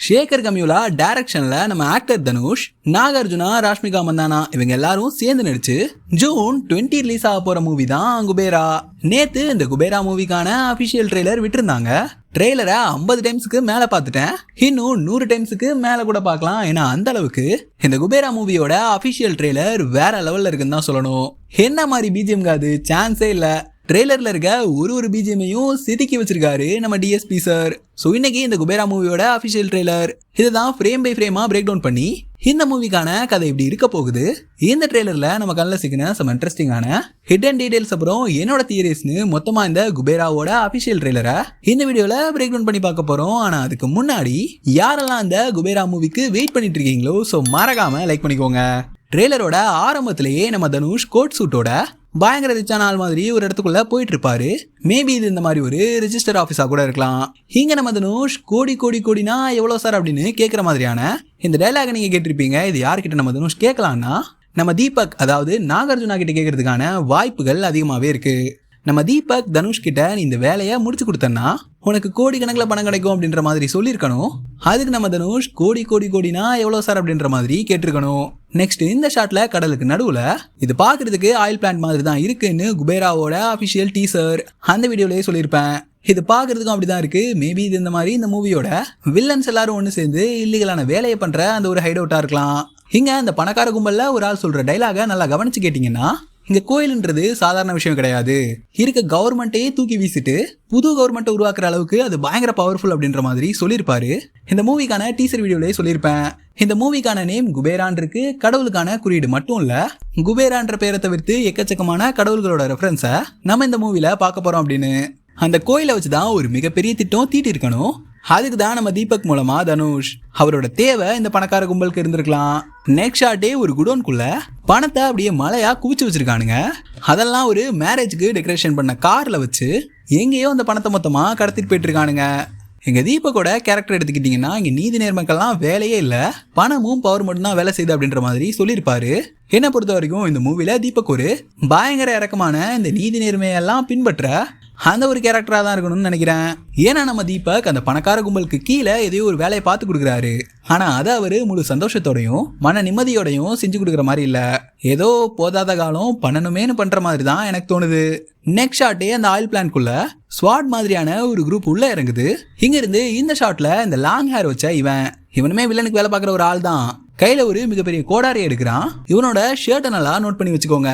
சேகர் கம்யூலா டைரக்ஷன்ல நம்ம ஆக்டர் தனுஷ், நாகார்ஜுனா, ராஷ்மிகா மந்தானா இவங்க எல்லாரும் சேர்ந்து நடிச்சு ஜூன் 20 ரிலீஸ் ஆக போற மூவி தான் குபேரா. நேத்து இந்த குபேரா மூவிக்கான அபிஷியல் ட்ரெய்லர் விட்டுருந்தாங்க. ட்ரெய்லரை 50 டைம்ஸுக்கு மேல பார்த்துட்டேன். இன்னும் 100 டைம்ஸுக்கு மேல கூட பார்க்கலாம். ஏன்னா அந்த அளவுக்கு இந்த குபேரா மூவியோட அபிஷியல் ட்ரெய்லர் வேற லெவல்ல இருக்குன்னு தான் சொல்லணும். என்ன மாதிரி பிஜிஎம் காது சான்ஸே இல்ல. ட்ரெய்லர்ல இருக்க ஒரு பிஜிஎம்மையும் செதுக்கி வச்சிருக்காரு நம்ம டிஎஸ்பி சார். ஸோ இன்னைக்கு இந்த குபேரா மூவியோட அபிஷியல் ட்ரெய்லர் இதுதான் ஃப்ரேம் பை ஃப்ரேமா பிரேக் டவுன் பண்ணி இந்த மூவிக்கான கதை இப்படி இருக்க போகுது. இந்த ட்ரெய்லர்ல நம்ம கண்ணில் சிக்கின சம் இன்ட்ரெஸ்டிங்கான ஹிடன் டீடைல்ஸ் அப்புறம் என்னோட தியரிஸ்னு மொத்தமா இந்த குபேராவோட அபிஷியல் ட்ரெய்லரை இந்த வீடியோல பிரேக் டவுன் பண்ணி பார்க்க போறோம். ஆனா அதுக்கு முன்னாடி யாரெல்லாம் இந்த குபேரா மூவிக்கு வெயிட் பண்ணிட்டு இருக்கீங்களோ ஸோ மறக்காம லைக் பண்ணிக்கோங்க. ட்ரெய்லரோட ஆரம்பத்திலேயே நம்ம தனுஷ் கோட் சூட்டோட பயங்கர ரிச்சான ஆள் மாதிரி ஒரு இடத்துக்குள்ள போயிட்டு இருப்பாரு. மேபி இது இந்த மாதிரி ஒரு ரெஜிஸ்டர் ஆஃபீஸா கூட இருக்கலாம். இங்க நம்ம தனுஷ் கோடி கோடி கோடினா எவ்வளோ சார் அப்படின்னு கேட்குற மாதிரியான இந்த டைலாக் நீங்க கேட்டிருப்பீங்க. இது யார்கிட்ட நம்ம தனுஷ் கேட்கலாம்னா நம்ம தீபக் அதாவது நாகார்ஜுனா கிட்ட கேட்கறதுக்கான வாய்ப்புகள் அதிகமாகவே இருக்கு. நம்ம தீபக் தனுஷ் கிட்ட நீ இந்த வேலையை முடிச்சு கொடுத்தன்னா உனக்கு கோடி கணக்கில் பணம் கிடைக்கும் அப்படின்ற மாதிரி சொல்லியிருக்கணும். அதுக்கு நம்ம தனுஷ் கோடி கோடி கோடினா எவ்வளோ சார் அப்படின்ற மாதிரி கேட்டிருக்கணும். நெக்ஸ்ட் இந்த ஷாட்ல கடலுக்கு நடுவுல இது பாக்குறதுக்கு ஆயில் பிளான்ட் மாதிரி தான் இருக்குன்னு குபேராவோட அபிஷியல் டீசர் அந்த வீடியோலயே சொல்லியிருப்பேன். இது பாக்குறதுக்கும் அப்படிதான் இருக்கு. மேபி இது இந்த மாதிரி இந்த மூவியோட வில்லன்ஸ் எல்லாரும் ஒன்று சேர்ந்து இல்லீகலான வேலையை பண்ற அந்த ஒரு ஹைட் அவுட்டா இருக்கலாம். இங்க அந்த பணக்கார கும்பல்ல ஒரு ஆள் சொல்ற டைலாக நல்லா கவனிச்சு கேட்டீங்கன்னா இங்க கோயில்ன்றது சாதாரண விஷயம் கிடையாது. இருக்க கவர்மெண்ட்டையே தூக்கி வீசிட்டு புது கவர்மெண்ட்டை உருவாக்குற அளவுக்கு அது பயங்கர பவர்ஃபுல் அப்படின்ற மாதிரி சொல்லியிருப்பாரு. இந்த மூவிக்கான டீசர் வீடியோலயே சொல்லியிருப்பேன். இந்த மூவிக்கான நேம் குபேரான் இருக்கு. கடவுளுக்கான குறியீடு மட்டும் இல்ல, குபேரான்ற பேரை தவிர்த்து எக்கச்சக்கமான கடவுள்களோட ரெஃபரன்ஸை நம்ம இந்த மூவில பார்க்க போறோம் அப்படின்னு. அந்த கோயிலை வச்சுதான் ஒரு மிகப்பெரிய திட்டம் தீட்டி இருக்கணும். அதுக்கு தான் நம்ம தீபக் மூலமா தனுஷ் அவரோட தேவை இந்த பணக்கார கும்பலுக்கு இருந்திருக்கலாம். நெக்ஸ்ட் ஷாட்டே ஒரு குடோன்குள்ள பணத்தை அப்படியே மழையா குவிச்சு வச்சிருக்கானுங்க. அதெல்லாம் ஒரு மேரேஜுக்கு டெக்கரேஷன் பண்ண கார்ல வச்சு எங்கேயோ அந்த பணத்தை மொத்தமா கடத்திட்டு போயிட்டு இருக்கானுங்க. எங்க தீபக்கோட கேரக்டர் எடுத்துக்கிட்டீங்கன்னா இங்க நீதி நேர்மைக்கெல்லாம் வேலையே இல்ல, பணமும் பவர் மட்டும் தான் வேலை செய்யுது அப்படின்ற மாதிரி சொல்லியிருப்பாரு. என்ன பொறுத்த வரைக்கும் இந்த மூவில தீபக் ஒரு பயங்கர இறக்கமான இந்த நீதி நேர்மையெல்லாம் பின்பற்ற அந்த ஒரு கேரக்டரா தான் இருக்கணும்னு நினைக்கிறேன். ஏன்னா நம்ம தீபக் அந்த பணக்கார கும்பலுக்கு கீழே எதையோ ஒரு வேலையை பார்த்து கொடுக்குறாரு. ஆனா அதை அவரு முழு சந்தோஷத்தோடையும் மன நிம்மதியோடையும் செஞ்சு கொடுக்குற மாதிரி இல்ல, ஏதோ போதாத காலம் பண்ணணுமேனு பண்ற மாதிரி தான் எனக்கு தோணுது. நெக்ஸ்ட் ஷாட்டே அந்த ஆயில் பிளான்ட்குள்ள ஸ்வாட் மாதிரியான ஒரு குரூப் உள்ள இறங்குது. இங்க இருந்து இந்த ஷாட்ல இந்த லாங் ஹேர் வச்ச இவனுமே வில்லனுக்கு வேலை பார்க்குற ஒரு ஆள் தான். கையில ஒரு மிகப்பெரிய கோடாரி எடுக்கிறான். இவனோட ஷர்ட்டை நல்லா நோட் பண்ணி வச்சுக்கோங்க.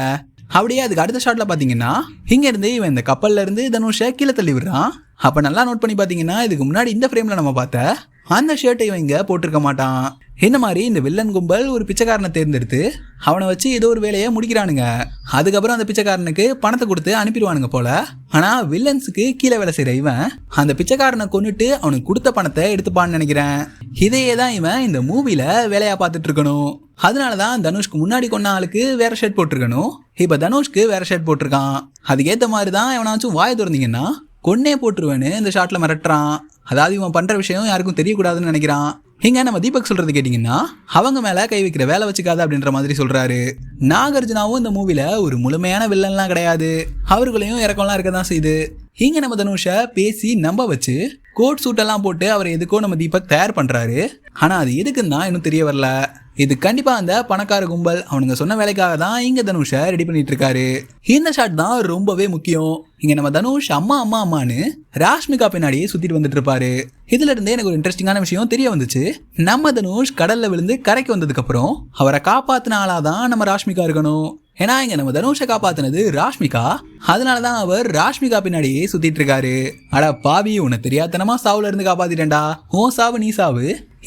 அப்படியே அதுக்கு அடுத்த ஷாட்ல பாத்தீங்கன்னா இங்க இருந்து இவன் இந்த கப்பல்ல இருந்து தனுஷை கீழே தள்ளி விடுறான். அப்ப நல்லா நோட் பண்ணி பாத்தீங்கன்னா இதுக்கு முன்னாடி இந்த ஃப்ரேம்ல நம்ம பார்த்த அந்த ஷர்ட்டை இவன் இங்க போட்டிருக்க மாட்டான். இந்த மாதிரி இந்த வில்லன் கும்பல் ஒரு பிச்சைக்காரனை தேர்ந்தெடுத்து அவனை வச்சு ஏதோ ஒரு வேலையை முடிக்கிறானுங்க. அதுக்கப்புறம் அந்த பிச்சைக்காரனுக்கு பணத்தை கொடுத்து அனுப்பிடுவானுங்க போல. ஆனா வில்லன்ஸுக்கு கீழே வேலை செய்யற இவன் அந்த பிச்சைக்காரனை கொண்டுட்டு அவனுக்கு கொடுத்த பணத்தை எடுத்துப்பான்னு நினைக்கிறேன். இதையே தான் இவன் இந்த மூவில வேலையா பார்த்துட்டு இருக்கணும். அதனாலதான் தனுஷ்க்கு முன்னாடி கொண்ட ஆளுக்கு வேற ஷர்ட் போட்டிருக்கணும், இப்ப தனுஷ்க்கு வேற ஷர்ட் போட்டிருக்கான். அதுக்கேற்ற மாதிரி தான் எவனாச்சும் வாயை திறந்தீங்கன்னா கொன்னே போட்டுருவேன்னு இந்த ஷாட்ல மிரட்டுறான். அதாவது இவன் பண்ற விஷயம் யாருக்கும் தெரியக்கூடாதுன்னு நினைக்கிறான். இங்க நம்ம தீபக் சொல்றது கேட்டீங்கன்னா அவங்க மேல கை வைக்கிற வேலை வச்சுக்காத அப்படின்ற மாதிரி சொல்றாரு. நாகார்ஜுனாவும் இந்த மூவில ஒரு முழுமையான வில்லன்லாம் கிடையாது, அவர்களையும் இறக்கம்லாம் இருக்கதான் செய்யுது. இங்க நம்ம தனுஷை பேசி நம்ப வச்சு கோட் சூட்டெல்லாம் போட்டு அவரை எதுக்கோ நம்ம தீபக் தயார் பண்றாரு. ஆனா அது எதுக்குன்னு தான் இன்னும் தெரிய வரல. இது கண்டிப்பா அந்த பணக்கார கும்பல் அவனுங்க சொன்ன வேலைக்காக தான் இங்க தனுஷை ரெடி பண்ணிட்டு இருக்காரு. இந்த ஷாட் தான் ரொம்பவே முக்கியம். இங்க நம்ம தனுஷ் அம்மா அம்மா அம்மான்னு ராஷ்மிகா பின்னாடியே சுத்திட்டு வந்துட்டு இருப்பாரு. இதுல இருந்தே எனக்கு ஒரு இன்ட்ரெஸ்டிங்கான விஷயம் தெரிய வந்துச்சு. நம்ம தனுஷ் கடல்ல விழுந்து கரைக்கு வந்ததுக்கு அப்புறம் அவரை காப்பாத்தின ஆளாதான் நம்ம ராஷ்மிகா இருக்கணும். ஏன்னா இங்க நம்ம தனுஷை காப்பாத்தினது ராஷ்மிகா, அதனாலதான் அவர் ராஷ்மிகா பின்னாடியே சுத்திட்டு இருக்காரு. அட பாவி, உன்னை தெரியாதனமா சாவுல இருந்து காப்பாத்திட்டேன்டா, உன் சாவு நீ சாவு,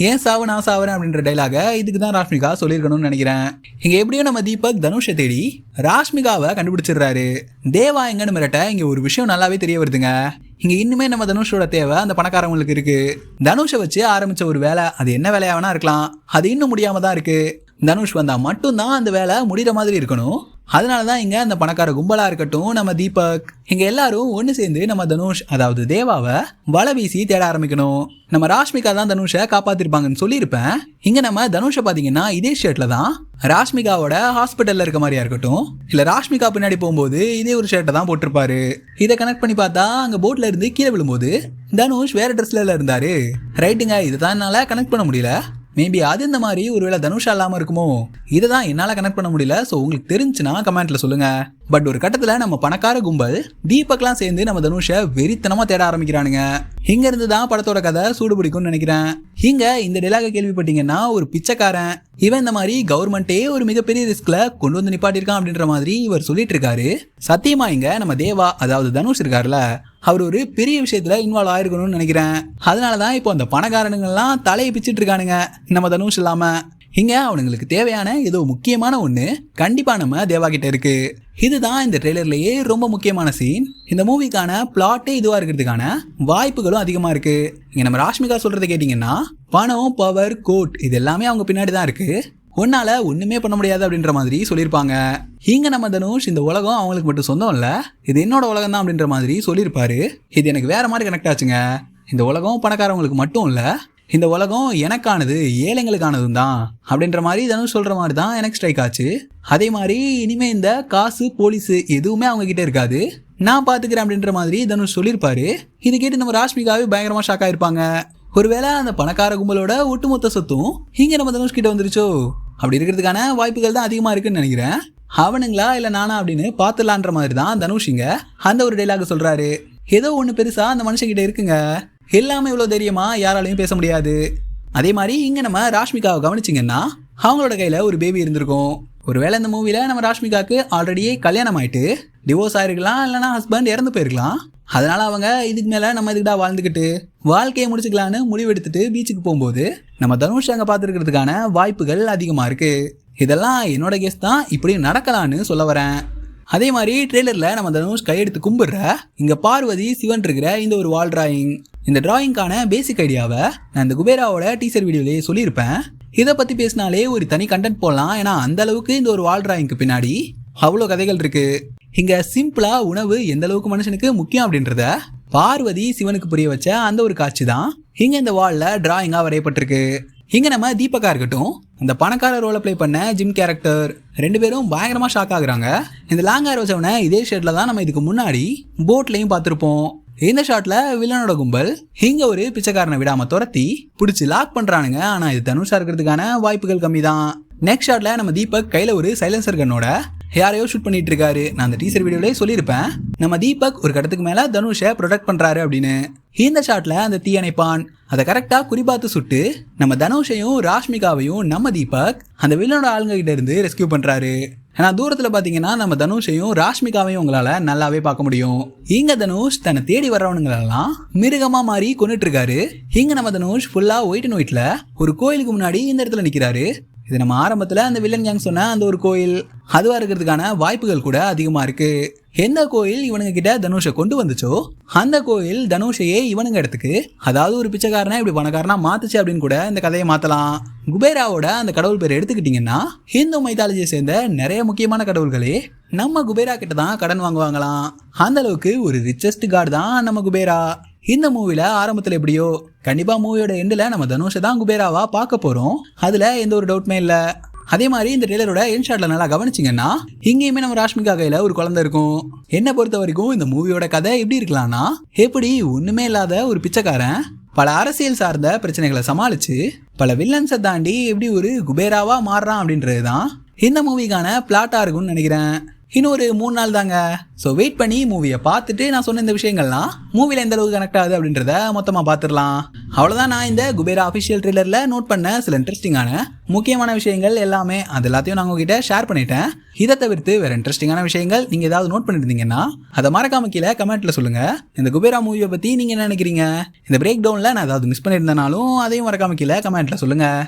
ஏன் சாவு நான் சாவுறேன் அப்படின்ற டைலாக இதுக்கு தான் ராஷ்மிகா சொல்லியிருக்கணும்னு நினைக்கிறேன். இங்க எப்படியும் நம்ம தீபக் தனுஷை தேடி ராஷ்மிகாவை கண்டுபிடிச்சிடுறாரு. தேவா எங்கன்னு மிரட்ட இங்க ஒரு விஷயம் நல்லாவே தெரிய வருதுங்க. இங்க இன்னுமே நம்ம தனுஷோட தேவை அந்த பணக்காரங்களுக்கு இருக்கு. தனுஷை வச்சு ஆரம்பிச்ச ஒரு வேலை, அது என்ன வேலையா வேணா இருக்கலாம், அது இன்னும் முடியாம தான் இருக்கு. தனுஷ் வந்தா மட்டும்தான் அந்த வேலை முடிகிற மாதிரி இருக்கணும். அதனாலதான் இங்க அந்த பணக்கார கும்பலா இருக்கட்டும், நம்ம தீபக் இங்க எல்லாரும் ஒண்ணு சேர்ந்து நம்ம தனுஷ் அதாவது தேவாவை வலை வீசி தேட ஆரம்பிக்கணும். நம்ம ராஷ்மிகா தான் தனுஷை காப்பாத்திருப்பாங்கன்னு சொல்லியிருப்பேன். இங்க நம்ம தனுஷை பாத்தீங்கன்னா இதே ஷர்ட்ல தான் ராஷ்மிகாவோட ஹாஸ்பிட்டல்ல இருக்க மாதிரியா இருக்கட்டும், இல்ல ராஷ்மிகா பின்னாடி போகும்போது இதே ஒரு ஷர்ட்டை தான் போட்டிருப்பாரு. இதை கனெக்ட் பண்ணி பார்த்தா அங்க போட்ல இருந்து கீழே விழும்போது தனுஷ் வேற ட்ரெஸ்ல இருந்தாரு. ரைட்டுங்க, இதுதான் என்னால கனெக்ட் பண்ண முடியல. மேபி அது இந்த மாதிரி ஒருவேளை தனுஷா இல்லாம இருக்குமோ, இதை தான் என்னால கனெக்ட் பண்ண முடியல. ஸோ உங்களுக்கு தெரிஞ்சுன்னா கமெண்ட்ல சொல்லுங்க. பட் ஒரு கட்டத்துல நம்ம பணக்கார கும்பல் தீபக்லாம் சேர்ந்து நம்ம தனுஷை வெறித்தனமா தேட ஆரம்பிக்கிறானுங்க. இங்க இருந்து தான் படத்தோட கதை சூடு பிடிக்கும்னு நினைக்கிறேன். இங்க இந்த டைலாக கேள்விப்பட்டீங்கன்னா, ஒரு பிச்சைக்காரன் இவன் இந்த மாதிரி கவர்மெண்டே ஒரு மிகப்பெரிய ரிஸ்க்ல கொண்டு வந்து நிப்பாட்டிருக்கான் அப்படின்ற மாதிரி இவர் சொல்லிட்டு இருக்காரு. சத்தியமா இங்க நம்ம தேவா அதாவது தனுஷ் இருக்காருல, அவர் ஒரு பெரிய விஷயத்துல இன்வால்வ் ஆயிருக்கணும்னு நினைக்கிறேன். அதனாலதான் இப்போ அந்த பணக்காரனுங்கெல்லாம் தலையை பிச்சுட்டு இருக்கானுங்க நம்ம தனுஷ் இல்லாம. இங்க அவனுங்களுக்கு தேவையான ஏதோ முக்கியமான ஒண்ணு கண்டிப்பா நம்ம தேவா கிட்ட இருக்கு. இதுதான் இந்த ட்ரெய்லர்லயே ரொம்ப முக்கியமான சீன். இந்த மூவிக்கான பிளாட்டே இதுவா இருக்கிறதுக்கான வாய்ப்புகளும் அதிகமா இருக்கு. இங்க நம்ம ராஷ்மிகா சொல்றதை கேட்டீங்கன்னா, பணம், பவர், கோட் இது எல்லாமே அவங்க பின்னாடி தான் இருக்கு. ஒன்னால ஒண்ணுமே பண்ண முடியாது அப்படின்ற மாதிரி சொல்லியிருப்பாங்க. இங்க நம்ம தனுஷ் இந்த உலகம் அவங்களுக்கு மட்டும் சொந்தம் இல்ல, இது என்னோட உலகம் தான் அப்படின்ற மாதிரி சொல்லியிருப்பாரு. இது எனக்கு வேற மாதிரி கனெக்ட் ஆச்சுங்க. இந்த உலகம் பணக்காரவங்களுக்கு மட்டும் இல்ல, இந்த உலகம் எனக்கானது, ஏழைங்களுக்கானதும் தான் அப்படின்ற மாதிரி தனுஷ் சொல்ற மாதிரி தான் எனக்கு ஸ்ட்ரைக் ஆச்சு. அதே மாதிரி இனிமே இந்த காசு, போலீஸ் எதுவுமே அவங்க கிட்ட இருக்காது, நான் பாத்துக்கிறேன் அப்படின்ற மாதிரி தனுஷ் சொல்லியிருப்பாரு. இது கேட்டு நம்ம ராஷ்மிகாவே பயங்கரமா ஷாக் ஆயிருப்பாங்க. ஒருவேளை அந்த பணக்கார கும்பலோட ஒட்டுமொத்த சொத்தும் இங்க நம்ம தனுஷ் கிட்ட வந்துருச்சோ, அப்படி இருக்கிறதுக்கான வாய்ப்புகள் தான் அதிகமா இருக்குன்னு நினைக்கிறேன். அவனுங்களா இல்ல நானா அப்படின்னு பாத்துலான்ற மாதிரி தான் தனுஷ் இங்க அந்த ஒரு டைலாக் சொல்றாரு. ஏதோ ஒண்ணு பெருசா அந்த மனுஷங்கிட்ட இருக்குங்க, எல்லாமே இவ்வளவு தைரியமா யாராலையும் பேச முடியாது. அதே மாதிரி இங்க நம்ம ராஷ்மிகாவை கவனிச்சிங்கன்னா, அவங்களோட கையில ஒரு பேபி இருந்திருக்கும். ஒருவேளை இந்த மூவில நம்ம ராஷ்மிகாக்கு ஆல்ரெடியே கல்யாணம் ஆயிட்டு டிவோர்ஸ் ஆயிருக்கலாம், இல்லைன்னா ஹஸ்பண்ட் இறந்து போயிருக்கலாம். அதனால அவங்க இதுக்கு மேல நம்ம இதுக்கிட்ட வாழ்ந்துக்கிட்டு வாழ்க்கையை முடிச்சுக்கலான்னு முடிவெடுத்துட்டு பீச்சுக்கு போகும்போது நம்ம தனுஷ் அங்க பார்த்துருக்கிறதுக்கான வாய்ப்புகள் அதிகமா இருக்கு. இதெல்லாம் என்னோட கெஸ் தான், இப்படி நடக்கலான்னு சொல்ல வரேன். அதே மாதிரி ட்ரெய்லர்ல நம்ம தனுஷ் கையெடுத்து கும்பிடுற இங்க பார்வதி சிவன் இருக்கிற இந்த ஒரு வால் டிராயிங், இந்த டிராயிங்கான பேசிக் ஐடியாவை நான் இந்த குபேராவோட டீசர் வீடியோலயே சொல்லியிருப்பேன். இதை பத்தி பேசினாலே ஒரு தனி கண்டென்ட் போடலாம். ஏன்னா அந்த அளவுக்கு இந்த ஒரு வால் டிராயிங்க்கு பின்னாடி அவ்வளோ கதைகள் இருக்கு. இங்க சிம்பிளா உணவு எந்த அளவுக்கு மனுஷனுக்கு முக்கியம் அப்படின்றத பார்வதி சிவனுக்கு புரிய வச்ச அந்த ஒரு காட்சி தான் இங்க இந்த வால்ல டிராயிங்கா வரையப்பட்டிருக்கு. இங்க நம்ம தீபக்கா இருக்கட்டும், அந்த பணக்கார ரோலை பிளே பண்ண ஜிம் கேரக்டர், ரெண்டு பேரும் பயங்கரமா ஷாக் ஆகுறாங்க. இந்த லாங் ஹேர் வச்சவன இதே ஷர்ட்ல தான் நம்ம இதுக்கு முன்னாடி போட்லயும் பார்த்திருப்போம். இந்த ஷாட்ல வில்லனோட கும்பல் இங்க ஒரு பிச்சைக்காரனை விடாம துரத்தி பிடிச்சி லாக் பண்றானுங்க. ஆனா இது தனுஷா இருக்கிறதுக்கான வாய்ப்புகள் கம்மி தான். நெக்ஸ்ட் ஷாட்ல நம்ம தீபக் கையில ஒரு சைலன்சர் கன்னோட யாரையோ ஷூட் பண்ணிட்டு இருக்காரு. நான் அந்த டீசர் வீடியோலயே சொல்லியிருப்பேன், நம்ம தீபக் ஒரு கட்டத்துக்கு மேல தனுஷை ப்ரொடெக்ட் பண்றாரு அப்படின்னு. இந்த ஷாட்ல அந்த தீயணைப்பான் அதை கரெக்டா குறிபாத்து சுட்டு நம்ம தனுஷையும் ராஷ்மிகாவையும் நம்ம தீபக் அந்த வில்லனோட ஆளுங்க கிட்ட இருந்து ரெஸ்கியூ பண்றாரு. ஆனா தூரத்துல பாத்தீங்கன்னா நம்ம தனுஷையும் ராஷ்மிகாவையும் உங்களால நல்லாவே பார்க்க முடியும். இங்க தனுஷ் தன்னை தேடி வர்றவனுங்களெல்லாம் மிருகமா மாறி கொண்டுட்டு இருக்காரு. இங்க நம்ம தனுஷ் ஃபுல்லா ஒயிட் அண்ட் ஒயிட்ல ஒரு கோயிலுக்கு முன்னாடி இந்த இடத்துல நிக்கிறாரு. இது நம்ம ஆரம்பத்துல அந்த வில்லன் கேங் சொன்ன அந்த ஒரு கோயில் அதுவா இருக்கிறதுக்கான வாய்ப்புகள் கூட அதிகமா இருக்கு. எந்த கோயில் இவனுங்க கிட்ட தனுஷை கொண்டு வந்துச்சோ அந்த கோயில் தனுஷையே இவனுங்க இடத்துக்கு, அதாவது ஒரு பிச்சைக்காரனா இப்படி பணக்காரனா மாத்துச்சு அப்படின்னு கூட இந்த கதையை மாத்தலாம். குபேராவோட அந்த கடவுள் பேரை எடுத்துக்கிட்டீங்கன்னா, ஹிந்து மைத்தாலஜியை சேர்ந்த நிறைய முக்கியமான கடவுள்களே நம்ம குபேரா கிட்ட தான் கடன் வாங்குவாங்களாம். அந்த அளவுக்கு ஒரு ரிச்சஸ்ட் காட் தான் நம்ம குபேரா. இந்த மூவில ஆரம்பத்துல எப்படியோ கண்டிப்பா மூவியோட எண்ட்ல நம்ம தனுஷை தான் குபேராவா பார்க்க போறோம், அதுல எந்த ஒரு டவுட்மே இல்ல. அதே மாதிரி இந்த ட்ரெய்லரோட என் ஷாட்ல நல்லா கவனிச்சிங்கன்னா, இங்கேயுமே நம்ம ராஷ்மிகா கையில ஒரு குழந்தை இருக்கும். என்ன பொறுத்த வரைக்கும் இந்த மூவியோட கதை எப்படி இருக்கலாம்னா, எப்படி ஒண்ணுமே இல்லாத ஒரு பிச்சைக்காரன் பல அரசியல் சார்ந்த பிரச்சனைகளை சமாளிச்சு பல வில்லன்ஸை தாண்டி எப்படி ஒரு குபேராவா மாறுறான் அப்படின்றதுதான் இந்த மூவிக்கான பிளாட்டா இருக்கும்னு நினைக்கிறேன். இன்னும் ஒரு 3 நாள் தாங்க. ஸோ வெயிட் பண்ணி மூவியை பார்த்துட்டு நான் சொன்ன இந்த விஷயங்கள்லாம் மூவியில் எந்த அளவுக்கு கனெக்ட் ஆகுது அப்படின்றத மொத்தமாக பார்த்துடலாம். அவ்வளோதான் நான் இந்த குபேரா அஃபிஷியல் ட்ரெய்லரில் நோட் பண்ண சில இன்ட்ரெஸ்டிங்கான முக்கியமான விஷயங்கள் எல்லாமே அது எல்லாத்தையும் நான் உங்ககிட்ட ஷேர் பண்ணிட்டேன். இதை தவிர்த்து வேறு இன்ட்ரெஸ்டிங்கான விஷயங்கள் நீங்கள் ஏதாவது நோட் பண்ணியிருந்தீங்கன்னா அதை மறக்காம கீழே கமெண்ட்டில் சொல்லுங்கள். இந்த குபேரா மூவியை பற்றி நீங்கள் என்ன நினைக்கிறீங்க? இந்த பிரேக் டவுனில் நான் ஏதாவது மிஸ் பண்ணியிருந்தனாலும் அதையும் மறக்காம கீழே கமெண்ட்டில் சொல்லுங்கள்.